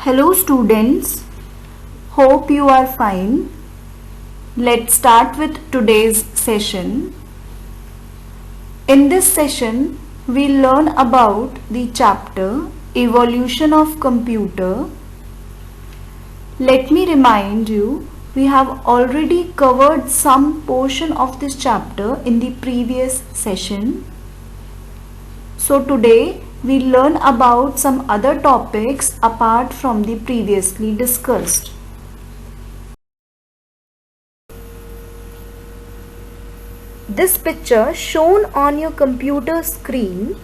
Hello students, hope you are fine. Let's start with today's session. In this session, we'll learn about the chapter Evolution of Computer. Let me remind you, we have already covered some portion of this chapter in the previous session. So today, we'll learn about some other topics apart from the previously discussed. This picture shown on your computer screen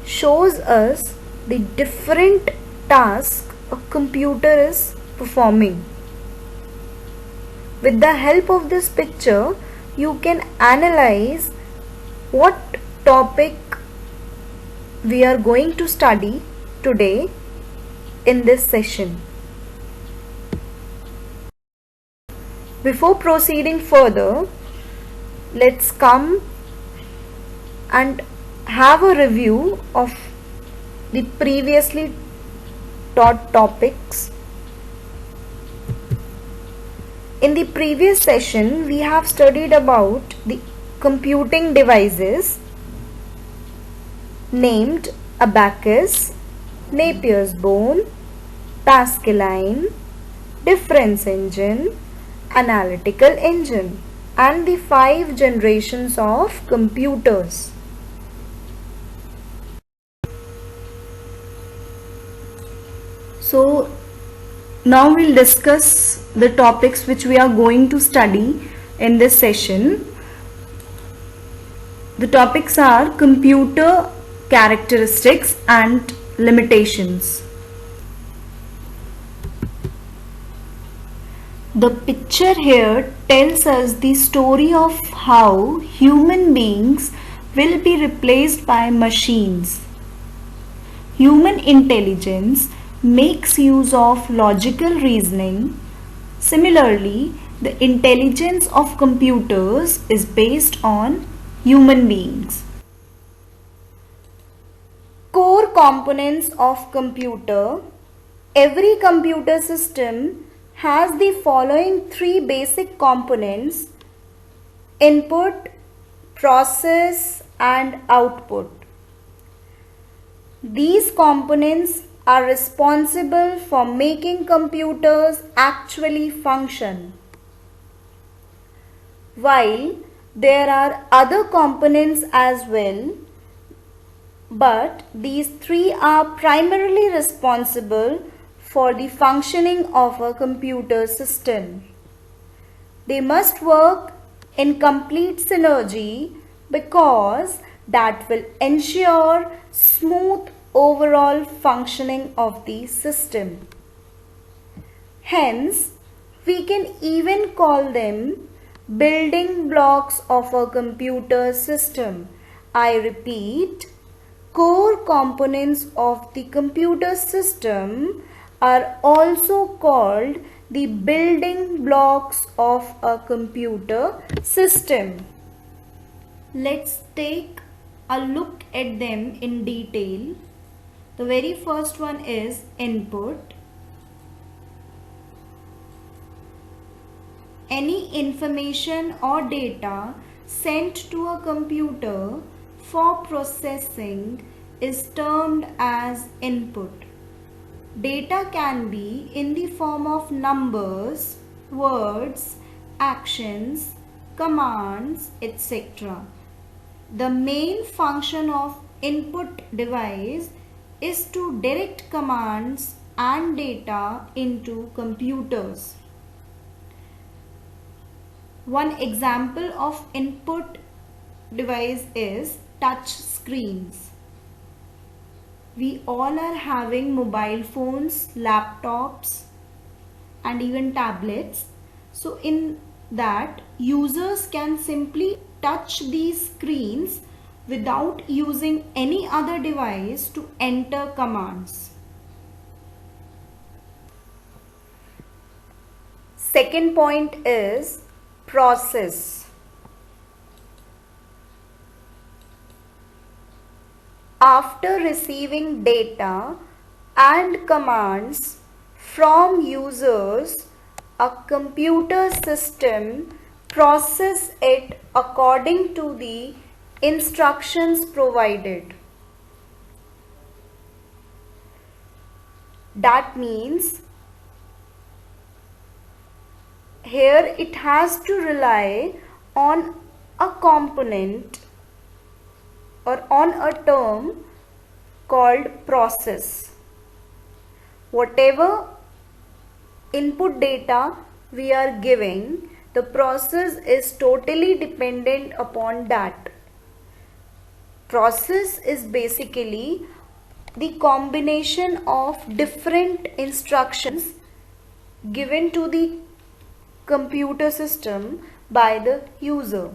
shows us the different tasks a computer is performing. With the help of this picture, you can analyze what topic we are going to study today in this session. Before proceeding further, let's come and have a review of the previously taught topics. In the previous session, we have studied about the computing devices named abacus, Napier's bone, Pascaline, difference engine, analytical engine, and the 5 generations of computers. So now we'll discuss the topics which we are going to study in this session. The topics are computer characteristics and limitations. The picture here tells us the story of how human beings will be replaced by machines. Human intelligence makes use of logical reasoning. Similarly, the intelligence of computers is based on human beings. Core components of computer. Every computer system has the following 3 basic components: input, process, and output. These components are responsible for making computers actually function. While there are other components as well, but these 3 are primarily responsible for the functioning of a computer system. They must work in complete synergy because that will ensure smooth overall functioning of the system. Hence, we can even call them building blocks of a computer system. I repeat, core components of the computer system are also called the building blocks of a computer system. Let's take a look at them in detail. The very first one is input. Any information or data sent to a computer for processing is termed as input. Data can be in the form of numbers, words, actions, commands, etc. The main function of input device is to direct commands and data into computers. One example of input device is touch screens. We all are having mobile phones, laptops, and even tablets. So in that, users can simply touch these screens without using any other device to enter commands. Second point is process. After receiving data and commands from users, a computer system process it according to the instructions provided. That means here it has to rely on a component or on a term called process. Whatever input data we are giving, the process is totally dependent upon that. Process is basically the combination of different instructions given to the computer system by the user.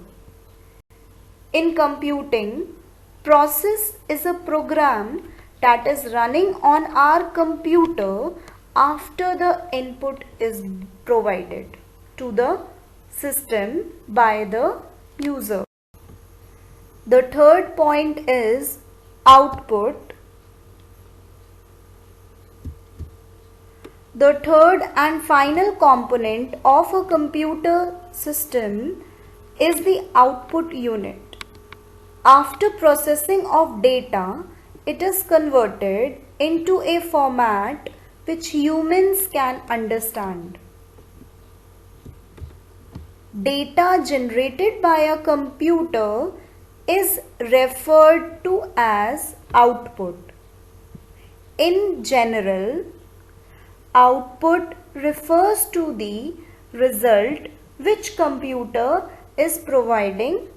In computing, process is a program that is running on our computer after the input is provided to the system by the user. The third point is output. The third and final component of a computer system is the output unit. After processing of data, it is converted into a format which humans can understand. Data generated by a computer is referred to as output. In general, output refers to the result which computer is providing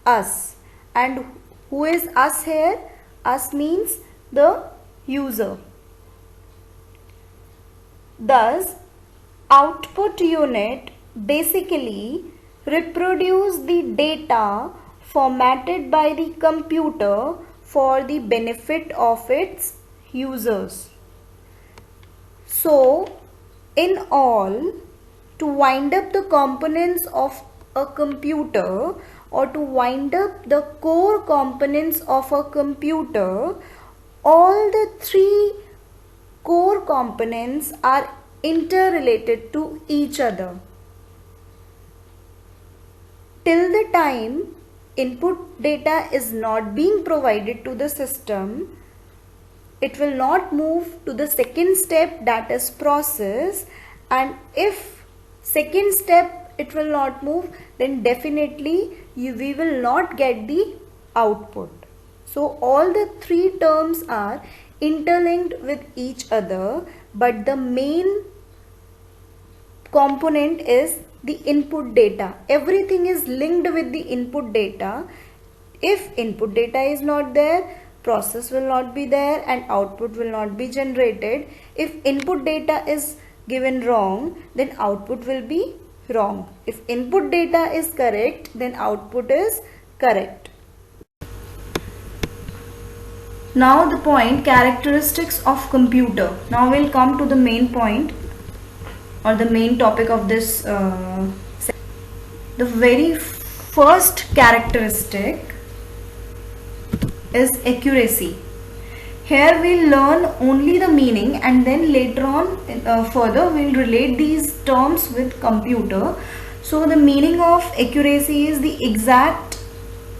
us. And who is us here? Us means the user. Thus, output unit basically reproduce the data formatted by the computer for the benefit of its users. So, in all, to wind up the components of a computer or to wind up the core components of a computer, all the three core components are interrelated to each other. Till the time input data is not being provided to the system, it will not move to the second step, that is process, and if second step it will not move, then definitely we will not get the output. So all the three terms are interlinked with each other, but the main component is the input data. Everything is linked with the input data. If input data is not there, process will not be there and output will not be generated. If input data is given wrong, then output will be wrong. If input data is correct, then output is correct. Now the point characteristics of computer. Now we'll come to the main point or the main topic of this. The very first characteristic is accuracy. Here we'll learn only the meaning and then later on further we'll relate these terms with computer. So the meaning of accuracy is the exact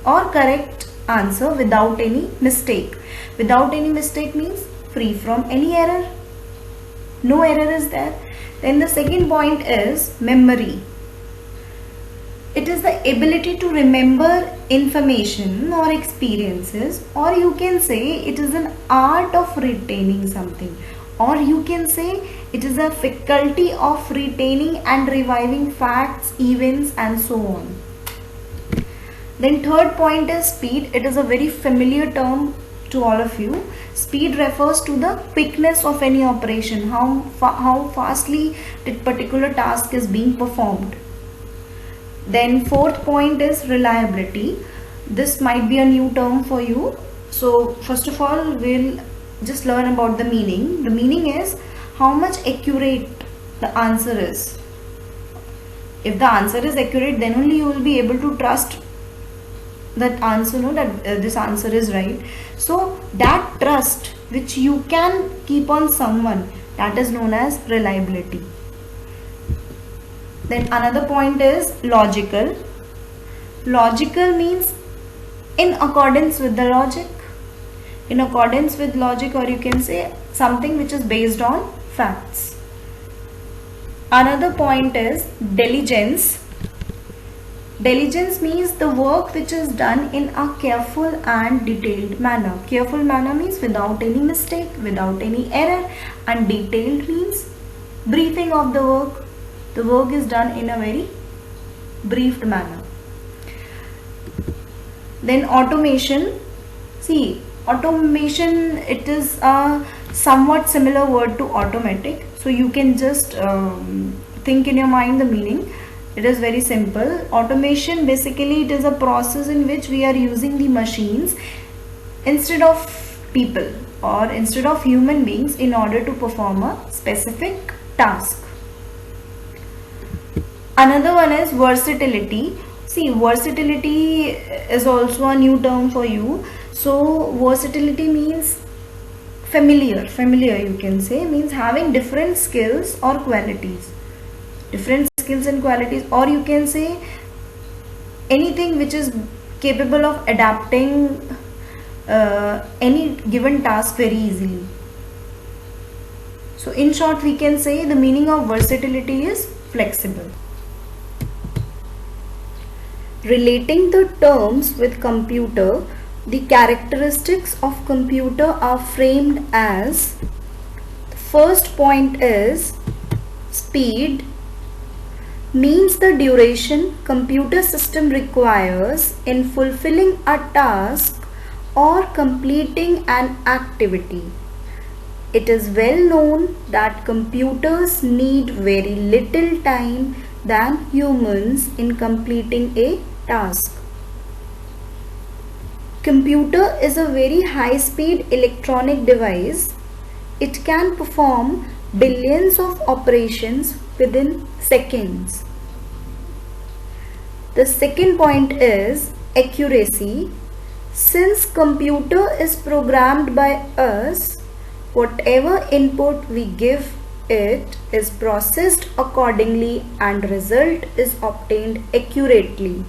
or correct answer without any mistake. Without any mistake means free from any error. No error is there. Then the second point is memory. It is the ability to remember information or experiences, or you can say it is an art of retaining something, or you can say it is a faculty of retaining and reviving facts, events and so on. Then third point is speed. It is a very familiar term to all of you. Speed refers to the quickness of any operation, how fastly that particular task is being performed. Then fourth point is reliability. This might be a new term for you. So first of all, we'll just learn about the meaning. The meaning is how much accurate the answer is. If the answer is accurate, then only you will be able to trust that answer, that this answer is right. So that trust which you can keep on someone That is known as reliability. Then another point is logical. Logical means in accordance with the logic. In accordance with logic, or you can say something which is based on facts. Another point is diligence. Diligence means the work which is done in a careful and detailed manner. Careful manner means without any mistake, without any error, and detailed means briefing of the work. The work is done in a very briefed manner. Then automation. See, automation, it is a somewhat similar word to automatic. So you can just think in your mind the meaning. It is very simple. Automation, basically it is a process in which we are using the machines instead of people or instead of human beings in order to perform a specific task. Another one is versatility. See, versatility is also a new term for you. So versatility means familiar you can say, means having different skills or qualities. Different skills and qualities, or you can say anything which is capable of adapting any given task very easily. So in short, we can say the meaning of versatility is flexible. Relating the terms with computer, the characteristics of computer are framed as, the first point is speed, means the duration computer system requires in fulfilling a task or completing an activity. It is well known that computers need very little time than humans in completing a task. Computer is a very high-speed electronic device. It can perform billions of operations within seconds. The second point is accuracy. Since computer is programmed by us, whatever input we give it is processed accordingly and result is obtained accurately.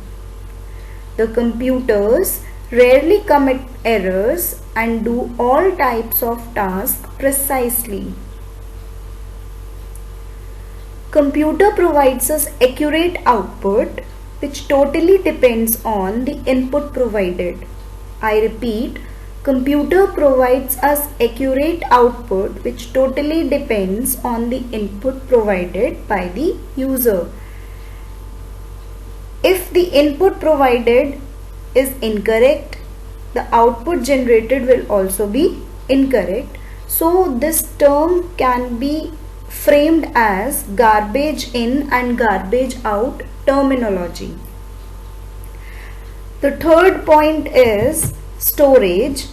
The computers rarely commit errors and do all types of tasks precisely. Computer provides us accurate output which totally depends on the input provided. I repeat, computer provides us accurate output which totally depends on the input provided by the user. If the input provided is incorrect, the output generated will also be incorrect. So this term can be framed as garbage in and garbage out terminology. The third point is storage.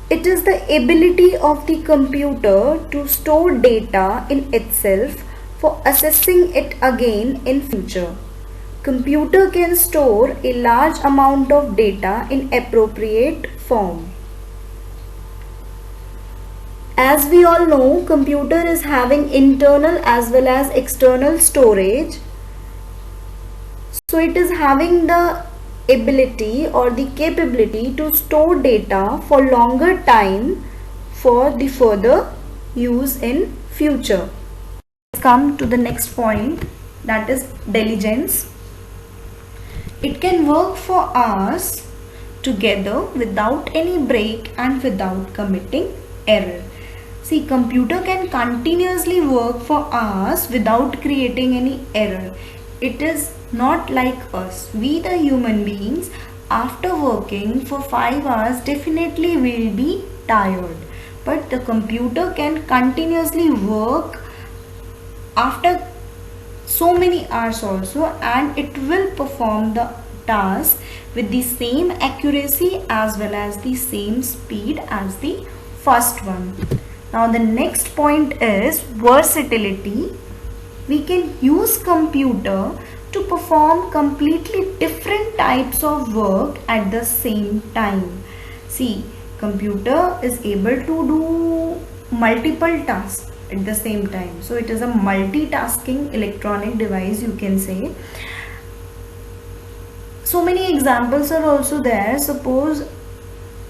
It is the ability of the computer to store data in itself for accessing it again in future. Computer can store a large amount of data in appropriate form. As we all know, computer is having internal as well as external storage. So it is having the ability or the capability to store data for longer time for the further use in future. Let's come to the next point, that is diligence. It can work for hours together without any break and without committing error. See, computer can continuously work for hours without creating any error. It is not like us. We the human beings, after working for 5 hours definitely will be tired. But the computer can continuously work after so many hours also, and it will perform the task with the same accuracy as well as the same speed as the first one. Now the next point is versatility. We can use computer to perform completely different types of work at the same time. See, computer is able to do multiple tasks. at the same time. So it is a multitasking electronic device, you can say. So many examples are also there. Suppose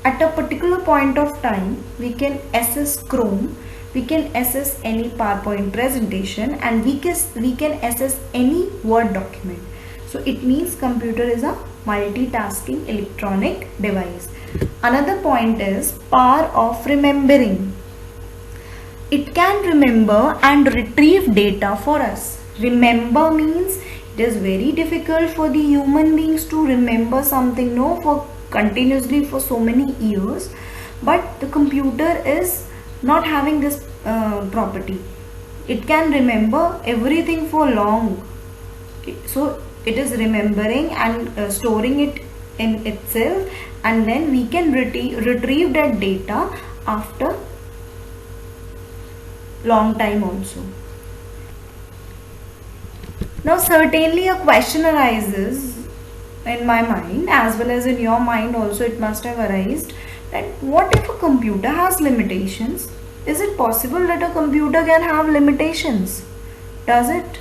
at a particular point of time we can access Chrome, we can access any PowerPoint presentation, and we can access any Word document. So it means computer is a multitasking electronic device. Another point is power of remembering. It can remember and retrieve data for us. Remember means it is very difficult for the human beings to remember something, no, for continuously for so many years, but the computer is not having this property. It can remember everything for long. So it is remembering and storing it in itself, and then we can retrieve that data after long time also. Now certainly a question arises in my mind, as well as in your mind also it must have arisen, that what if a computer has limitations? Is it possible that a computer can have limitations? Does it?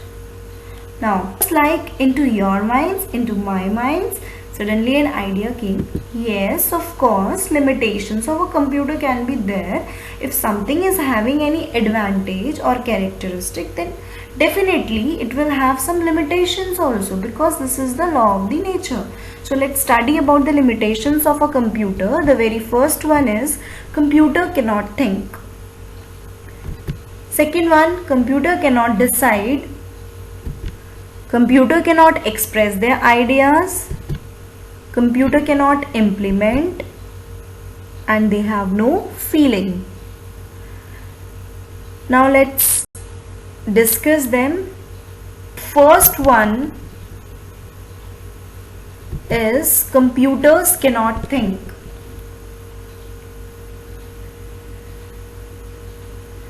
Now, just like into your minds, into my minds, suddenly an idea came. Yes, of course, limitations of a computer can be there. If something is having any advantage or characteristic, then definitely it will have some limitations also, because this is the law of the nature. So let's study about the limitations of a computer. The very first one is computer cannot think. Second one, computer cannot decide. Computer cannot express their ideas. Computer cannot implement, and they have no feeling. Now let's discuss them. First one is computers cannot think.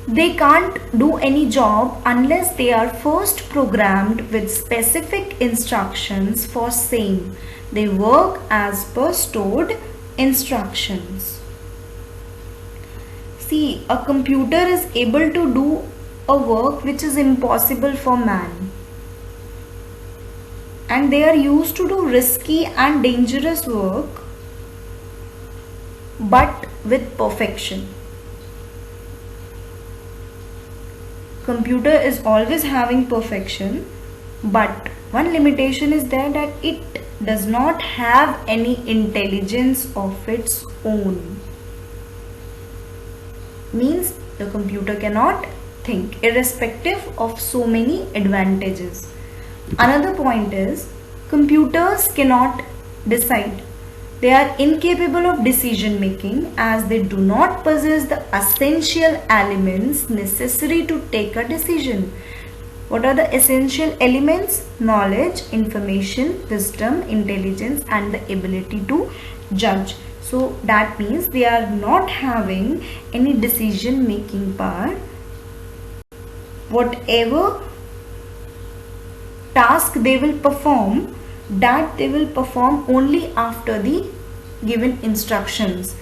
They can't do any job unless they are first programmed with specific instructions for same. They work as per stored instructions. See, a computer is able to do a work which is impossible for man. And they are used to do risky and dangerous work, but with perfection. Computer is always having perfection, but one limitation is there, that it does not have any intelligence of its own. Means the computer cannot think, irrespective of so many advantages. Another point is computers cannot decide. They are incapable of decision making, as they do not possess the essential elements necessary to take a decision. What are the essential elements? Knowledge, information, wisdom, intelligence, and the ability to judge. So that means they are not having any decision making power. Whatever task they will perform, that they will perform only after the given instructions.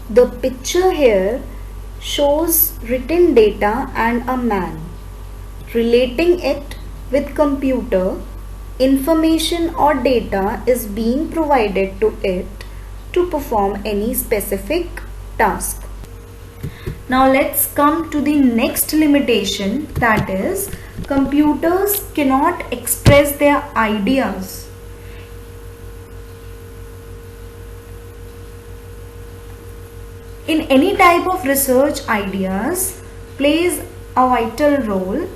The picture here shows written data and a man. Relating it with computer, information or data is being provided to it to perform any specific task. Now let's come to the next limitation, that is computers cannot express their ideas. In any type of research, ideas plays a vital role.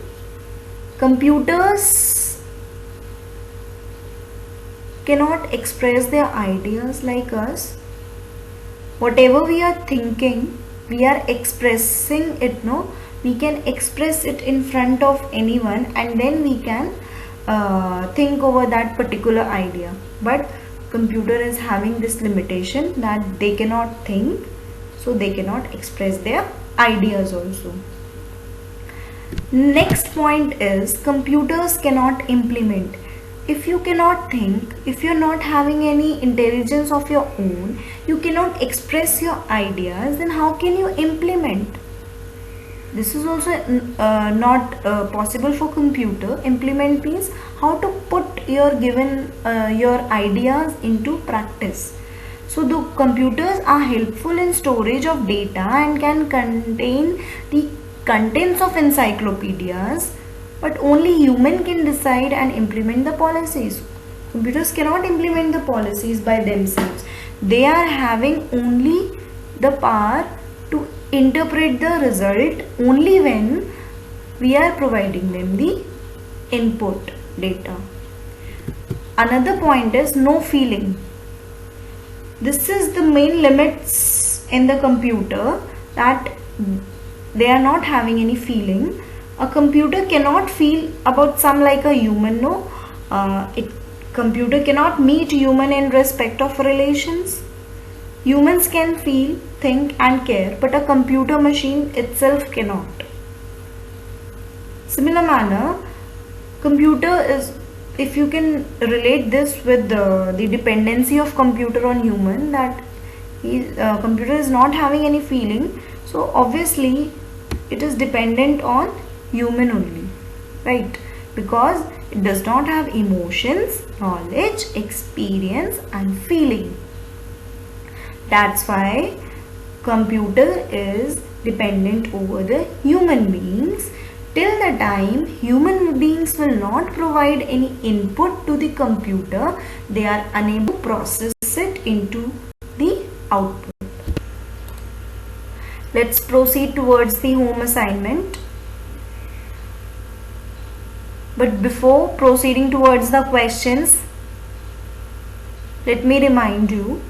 Computers cannot express their ideas like us. Whatever we are thinking, we are expressing it, no? We can express it in front of anyone, and then we can think over that particular idea. But computer is having this limitation that they cannot think, so they cannot express their ideas also. Next point is computers cannot implement. if you cannot think, if you're not having any intelligence of your own, you cannot express your ideas, then how can you implement? This is also not possible for computer. Implement means how to put your given your ideas into practice. So the computers are helpful in storage of data and can contain the contents of encyclopedias, but only human can decide and implement the policies. Computers cannot implement the policies by themselves. They are having only the power to interpret the result only when we are providing them the input data. Another point is no feeling. This is the main limits in the computer, that they are not having any feeling. A computer cannot feel about some like a human, no. Computer cannot meet human in respect of relations. Humans can feel, think and care, but a computer machine itself cannot. Similar manner, computer is, if you can relate this with the dependency of computer on human, that computer is not having any feeling, so obviously it is dependent on human only, right? Because it does not have emotions, knowledge, experience and feeling. That's why computer is dependent over the human beings. Till the time human beings will not provide any input to the computer, they are unable to process it into the output. Let's proceed towards the home assignment. But before proceeding towards the questions, let me remind you,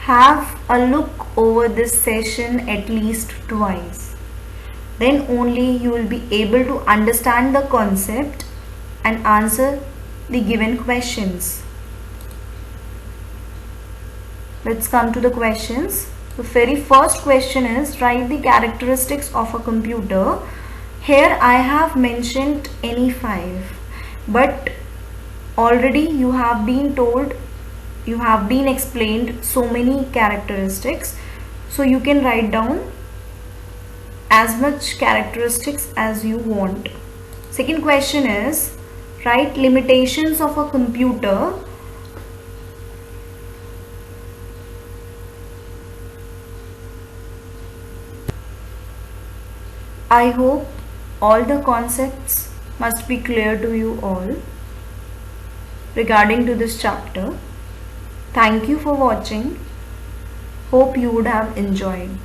have a look over this session at least twice. Then only you will be able to understand the concept and answer the given questions. Let's come to the questions. The very first question is, write the characteristics of a computer. Here I have mentioned any 5, but already you have been told, you have been explained so many characteristics, so you can write down as much characteristics as you want. Second question is, write limitations of a computer. I hope all the concepts must be clear to you all regarding to this chapter. Thank you for watching. Hope you would have enjoyed.